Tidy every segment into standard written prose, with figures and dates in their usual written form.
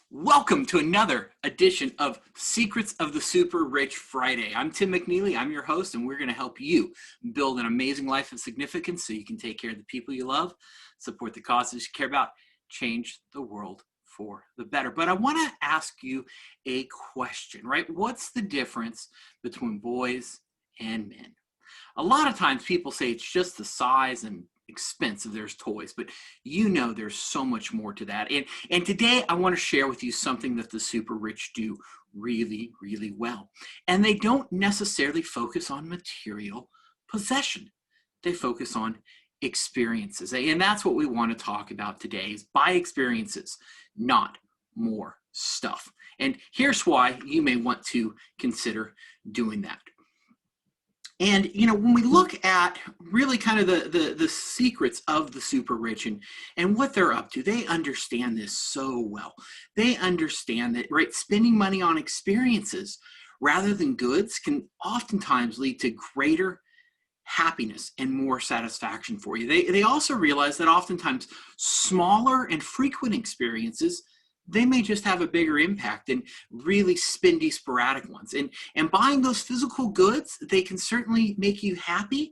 Welcome to another edition of Secrets of the Super Rich Friday. I'm Tim McNeely, I'm your host, and we're going to help you build an amazing life of significance so you can take care of the people you love, support the causes you care about, change the world for the better. But I want to ask you a question, right? What's the difference between boys and men? A lot of times people say it's just the size and expense of their toys, but you know there's so much more to that. And today I want to share with you something that the super rich do really, really well. And they don't necessarily focus on material possession. They focus on experiences. And that's what we want to talk about today is buy experiences, not more stuff. And here's why you may want to consider doing that. And, when we look at really kind of the secrets of the super rich and what they're up to, they understand this so well. They understand that, right, spending money on experiences rather than goods can oftentimes lead to greater happiness and more satisfaction for you. They also realize that oftentimes smaller and frequent experiences, they may just have a bigger impact than really spendy sporadic ones. And buying those physical goods, they can certainly make you happy.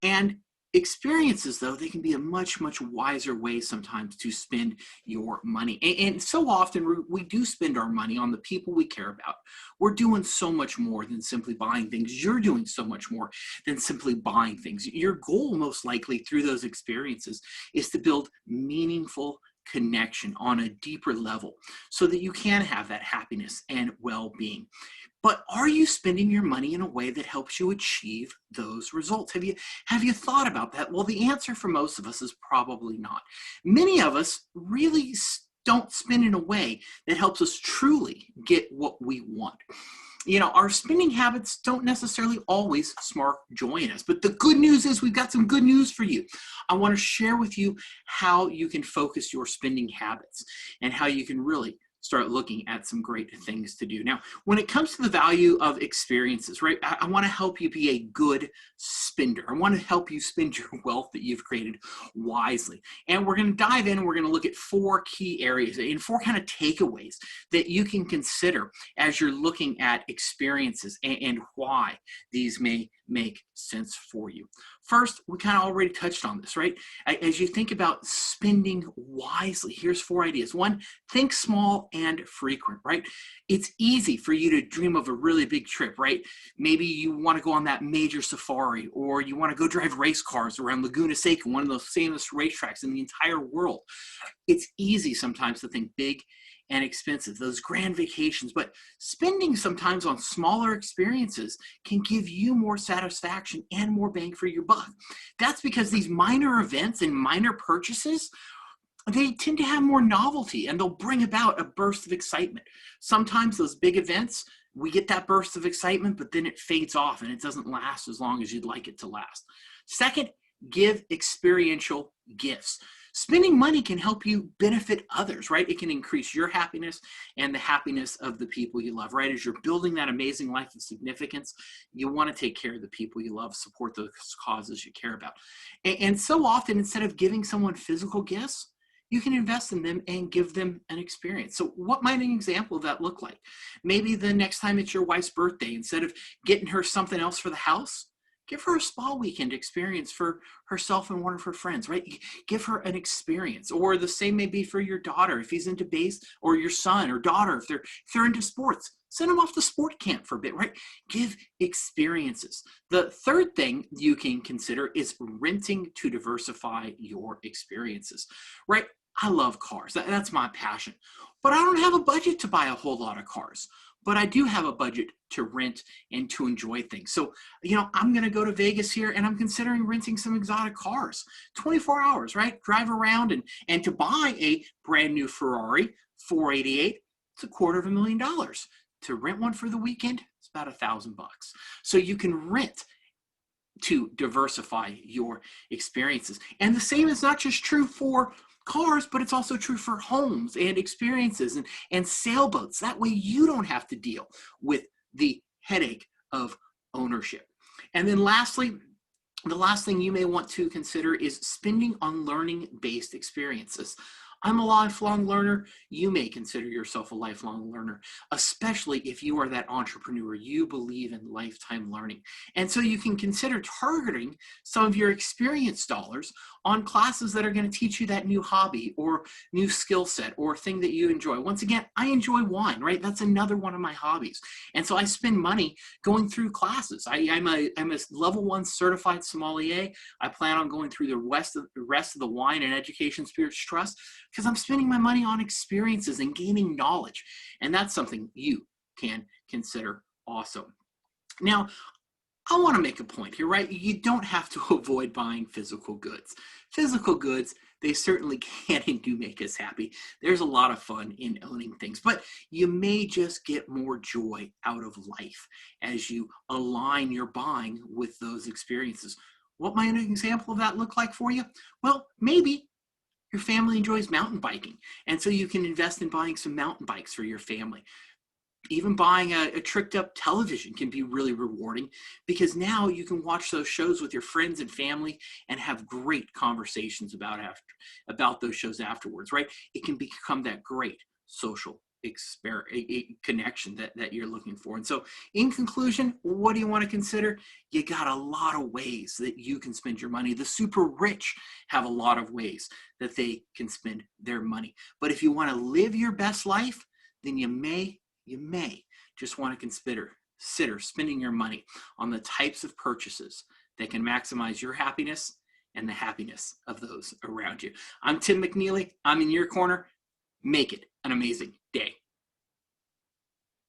And experiences, though, they can be a much, much wiser way sometimes to spend your money. And so often we do spend our money on the people we care about. We're doing so much more than simply buying things. You're doing so much more than simply buying things. Your goal, most likely, through those experiences is to build meaningful connection on a deeper level so that you can have that happiness and well-being. But are you spending your money in a way that helps you achieve those results? Have you thought about that? Well, the answer for most of us is probably not. Many of us really don't spend in a way that helps us truly get what we want. Our spending habits don't necessarily always spark joy in us. But the good news is we've got some good news for you. I want to share with you how you can focus your spending habits and how you can really start looking at some great things to do. Now, when it comes to the value of experiences, right, I want to help you be a good spender. I want to help you spend your wealth that you've created wisely. And we're going to dive in and we're going to look at 4 key areas and 4 kind of takeaways that you can consider as you're looking at experiences and why these may make sense for you. First, we kind of already touched on this, right? As you think about spending wisely, here's 4 ideas. 1, think small and frequent, right? It's easy for you to dream of a really big trip, right? Maybe you want to go on that major safari, or you want to go drive race cars around Laguna Seca, one of the famous racetracks in the entire world. It's easy sometimes to think big and expensive, those grand vacations, but spending sometimes on smaller experiences can give you more satisfaction and more bang for your buck. That's because these minor events and minor purchases, they tend to have more novelty and they'll bring about a burst of excitement. Sometimes those big events, we get that burst of excitement, but then it fades off and it doesn't last as long as you'd like it to last. Second, give experiential gifts. Spending money can help you benefit others, right? It can increase your happiness and the happiness of the people you love, right? As you're building that amazing life of significance, you want to take care of the people you love, support those causes you care about. And so often, instead of giving someone physical gifts, you can invest in them and give them an experience. So what might an example of that look like? Maybe the next time it's your wife's birthday, instead of getting her something else for the house, give her a spa weekend experience for herself and one of her friends, right? Give her an experience. Or the same may be for your daughter if he's into base, or your son or daughter if they're into sports. Send them off to sport camp for a bit, right? Give experiences. The third thing you can consider is renting to diversify your experiences, right? I love cars. That's my passion. But I don't have a budget to buy a whole lot of cars. But I do have a budget to rent and to enjoy things. So, I'm going to go to Vegas here and I'm considering renting some exotic cars, 24 hours, right? Drive around and to buy a brand new Ferrari 488, it's $250,000. To rent one for the weekend, it's about $1,000. So you can rent to diversify your experiences. And the same is not just true for cars, but it's also true for homes and experiences and sailboats. That way you don't have to deal with the headache of ownership. And then lastly, the last thing you may want to consider is spending on learning-based experiences. I'm a lifelong learner. You may consider yourself a lifelong learner, especially if you are that entrepreneur. You believe in lifetime learning. And so you can consider targeting some of your experience dollars on classes that are going to teach you that new hobby or new skill set or thing that you enjoy. Once again, I enjoy wine, right? That's another one of my hobbies. And so I spend money going through classes. I'm a level 1 certified sommelier. I plan on going through the rest of the Wine and Education Spirits Trust because I'm spending my money on experiences and gaining knowledge. And that's something you can consider also. Now, I want to make a point here, right? You don't have to avoid buying physical goods. Physical goods, they certainly can and do make us happy. There's a lot of fun in owning things, but you may just get more joy out of life as you align your buying with those experiences. What might an example of that look like for you? Well, maybe your family enjoys mountain biking, and so you can invest in buying some mountain bikes for your family. Even buying a tricked up television can be really rewarding because now you can watch those shows with your friends and family and have great conversations about those shows afterwards, right? It can become that great social connection that you're looking for. And so in conclusion, what do you want to consider? You got a lot of ways that you can spend your money. The super rich have a lot of ways that they can spend their money. But if you want to live your best life, then you may just want to consider spending your money on the types of purchases that can maximize your happiness and the happiness of those around you. I'm Tim McNeely. I'm in your corner. Make it an amazing day.